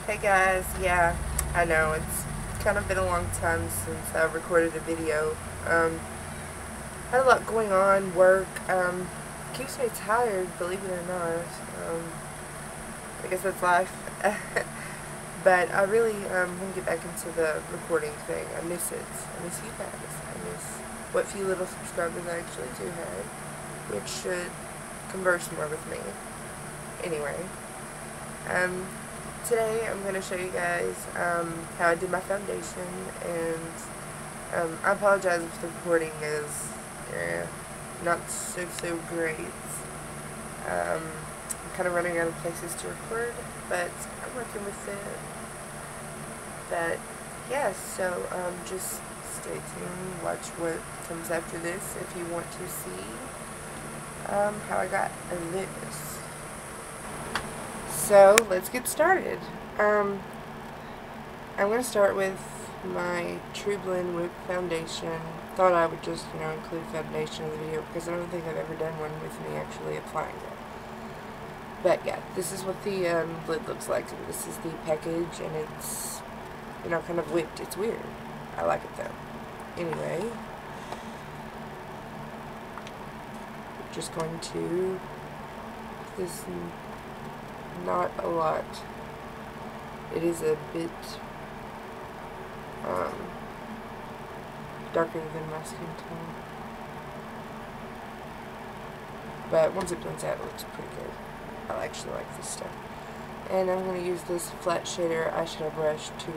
Hey guys, yeah, I know it's kind of been a long time since I've recorded a video. Had a lot going on, work, keeps me tired, believe it or not. I guess that's life. But I really want to get back into the recording thing. I miss it. I miss you guys. I miss what few little subscribers I actually do have, which should converse more with me. Anyway, today I'm going to show you guys how I did my foundation, and I apologize if the recording is not so great. I'm kind of running out of places to record, but I'm working with it. But yeah, so just stay tuned, watch what comes after this if you want to see how I got this. So let's get started. I'm going to start with my True Blend Whip Foundation. Thought I would just, include foundation in the video because I don't think I've ever done one with me actually applying it. But yeah, this is what the lid looks like. This is the package, and it's, kind of whipped. It's weird. I like it though. Anyway, just going to this. Not a lot. It is a bit darker than my skin tone, but once it blends out, it looks pretty good. I actually like this stuff. And I'm going to use this flat shader eyeshadow brush to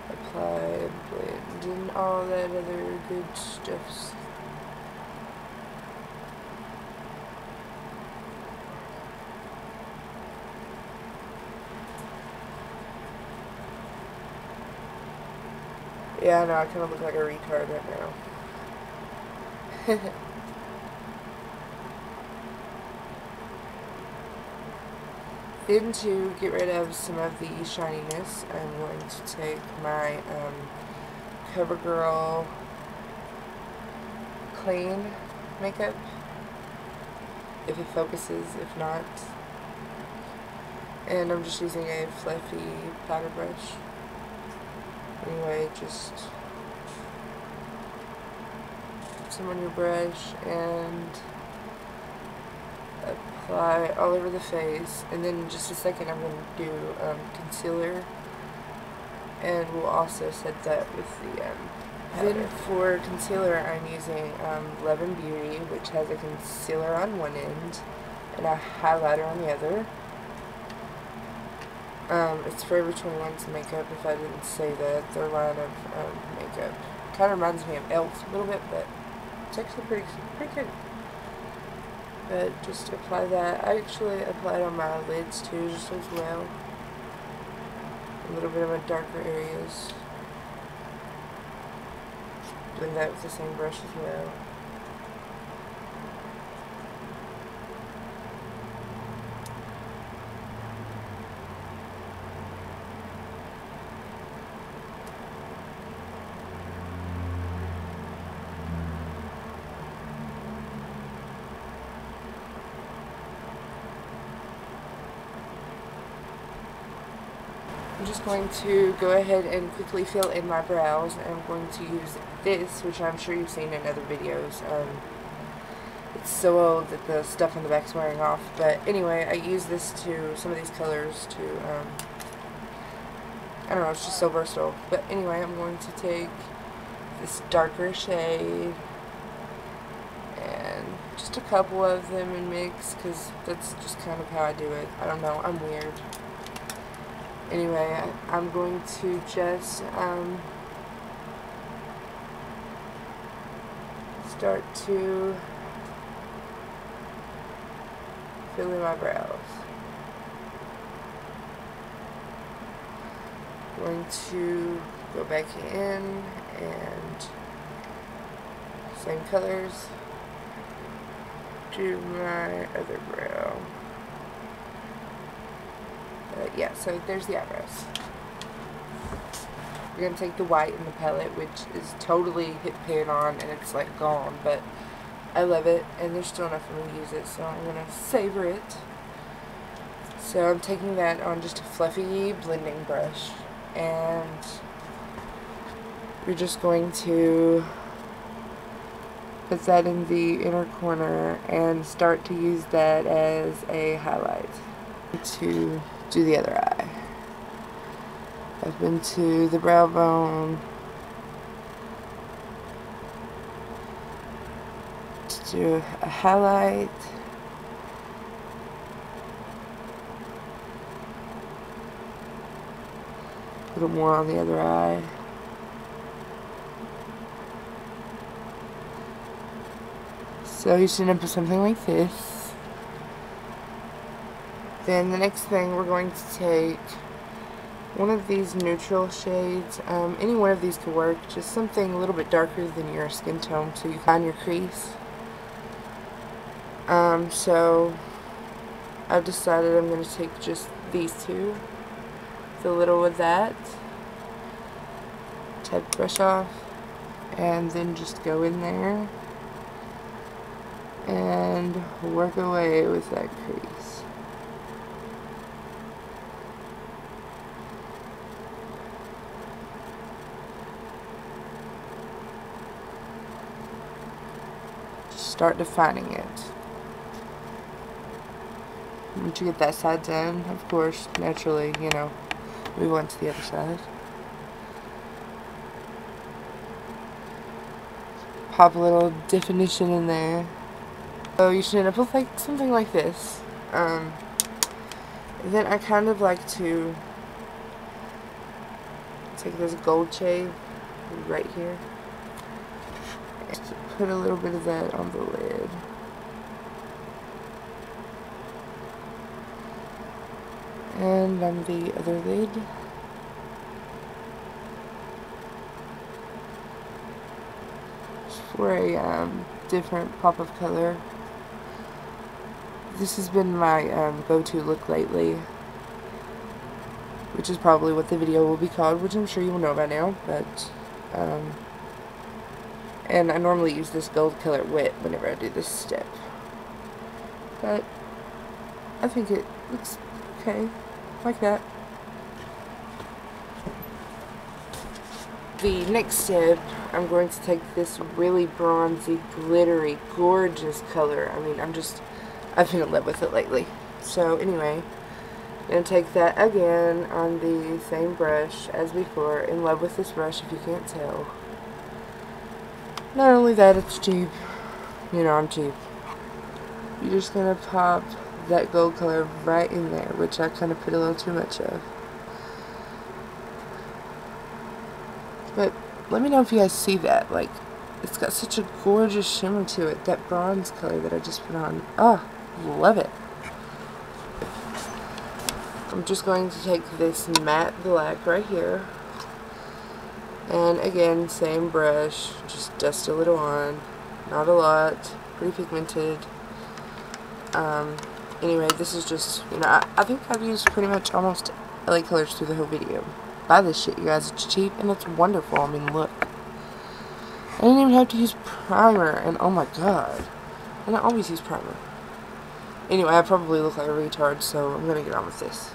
apply, blend, and all that other good stuff. Yeah, I know, I kind of look like a retard right now. Then to get rid of some of the shininess, I'm going to take my CoverGirl Clean makeup, if it focuses, if not. And I'm just using a fluffy powder brush. Anyway, just put some on your brush and apply all over the face. And then in just a second I'm going to do concealer, and we'll also set that with the powder. Then for concealer I'm using Love and Beauty, which has a concealer on one end and a highlighter on the other. It's Forever 21's makeup, if I didn't say that. Their line of makeup kind of reminds me of e.l.f. a little bit, but it's actually pretty good. But just apply that. I actually applied on my lids too, just as well. A little bit of my darker areas. Blend that with the same brush as well. I'm just going to go ahead and quickly fill in my brows. I'm going to use this, which I'm sure you've seen in other videos. It's so old that the stuff on the back's wearing off. But anyway, I use this to, some of these colors to, I don't know, it's just so versatile. But anyway, I'm going to take this darker shade and just a couple of them and mix, because that's just kind of how I do it. I don't know, I'm weird. Anyway, I'm going to just start to fill in my brows. Going to go back in and same colors, do my other brow. Yeah, so there's the eyebrows. We're going to take the white in the palette, which is totally hit pan on and it's like gone, but I love it and there's still enough for me to use it, so I'm going to savor it. So I'm taking that on just a fluffy blending brush, and we're just going to put that in the inner corner and start to use that as a highlight to do the other eye. Up into the brow bone to do a highlight. A little more on the other eye. So you should end up with something like this. Then the next thing, we're going to take one of these neutral shades. Any one of these could work. Just something a little bit darker than your skin tone so you find your crease. So I've decided I'm going to take just these two. A little of that. Tap the brush off. And then just go in there and work away with that crease. Just start defining it. Once you get that side done, of course, naturally, you know, move on to the other side. Pop a little definition in there. So you should end up with like something like this. Then I kind of like to take this gold shade right here and put a little bit of that on the lid. And on the other lid. Just for a different pop of color. This has been my go-to look lately, which is probably what the video will be called, which I'm sure you will know by now, but, and I normally use this gold color wet whenever I do this step, but I think it looks okay, like that. The next step, I'm going to take this really bronzy, glittery, gorgeous color. I mean, I've been in love with it lately. So anyway, I'm going to take that again on the same brush as before. In love with this brush, if you can't tell. Not only that, it's cheap. You know I'm cheap. You're just going to pop that gold color right in there, which I kind of put a little too much of. But let me know if you guys see that. Like, it's got such a gorgeous shimmer to it. That bronze color that I just put on. Oh, love it. I'm just going to take this matte black right here. And again, same brush. Just dust a little on. Not a lot. Pretty pigmented. Anyway, this is just, you know, I think I've used pretty much almost LA colors through the whole video. Buy this shit, you guys. It's cheap and it's wonderful. I mean, look. I didn't even have to use primer, and oh my god. And I always use primer. Anyway, I probably look like a retard, so I'm gonna get on with this.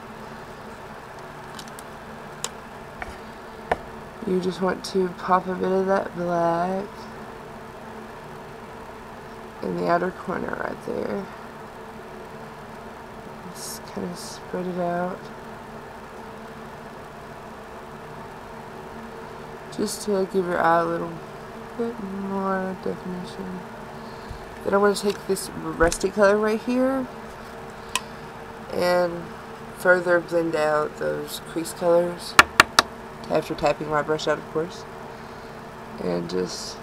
You just want to pop a bit of that black in the outer corner right there. Just kind of spread it out. Just to give your eye a little bit more definition. Then I want to take this rusty color right here and further blend out those crease colors after tapping my brush out, of course, and just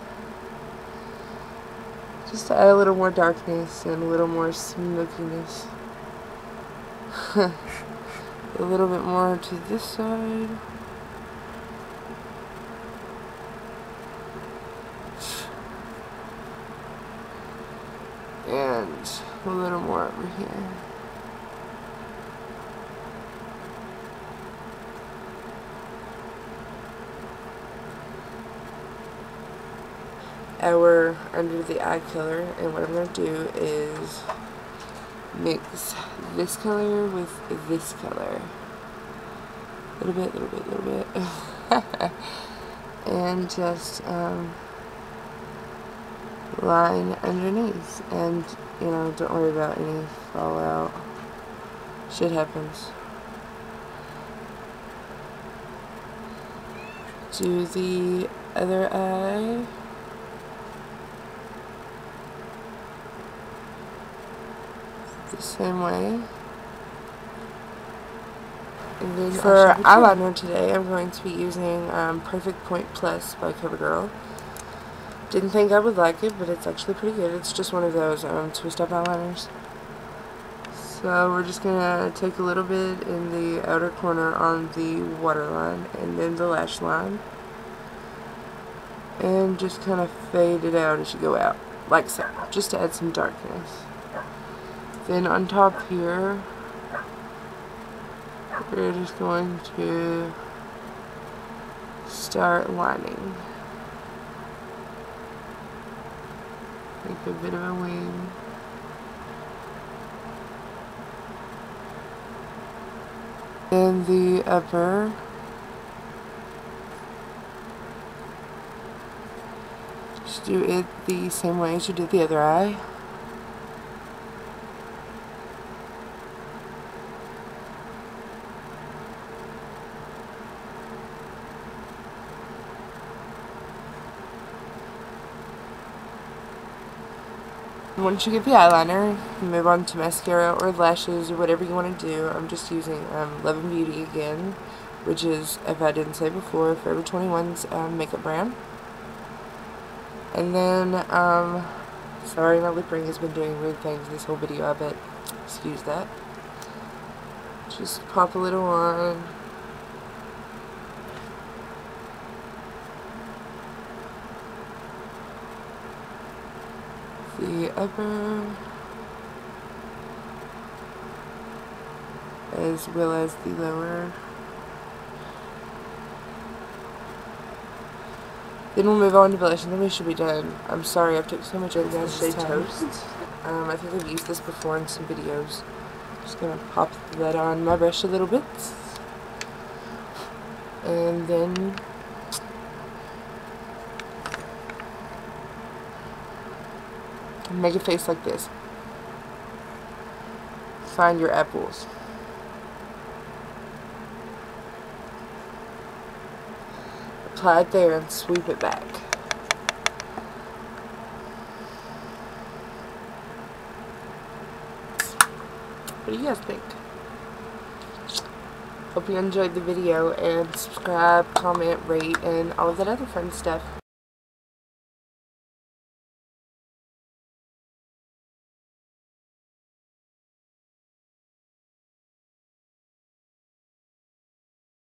to add a little more darkness and a little more smokiness. A little bit more to this side. And a little more over here. We're under the eye color, and what I'm going to do is mix this color with this color. Little bit. And just line underneath. And, you know, don't worry about any fallout. Shit happens. Do the other eye. The same way. And then for eyeliner today, I'm going to be using Perfect Point Plus by CoverGirl. Didn't think I would like it, but it's actually pretty good. It's just one of those twist-up eyeliners. So we're just going to take a little bit in the outer corner on the waterline and then the lash line. And just kind of fade it out as you go out, like so, just to add some darkness. Then on top here, we're just going to start lining. Make a bit of a wing. Then the upper. Just do it the same way as you did the other eye. Once you get the eyeliner, you move on to mascara or lashes or whatever you want to do. I'm just using Love and Beauty again, which is, if I didn't say before, Forever 21's makeup brand. And then, sorry, my lip ring has been doing weird things this whole video, I bet. Excuse that. Just pop a little on. The upper, as well as the lower. Then we'll move on to blush, and then we should be done. I'm sorry, I've took so much of this Shade Toast. I think I've used this before in some videos. Just gonna pop that on my brush a little bit, and then make a face like this. Find your apples. Apply it there and sweep it back. What do you guys think? Hope you enjoyed the video, and subscribe, comment, rate, and all of that other fun stuff.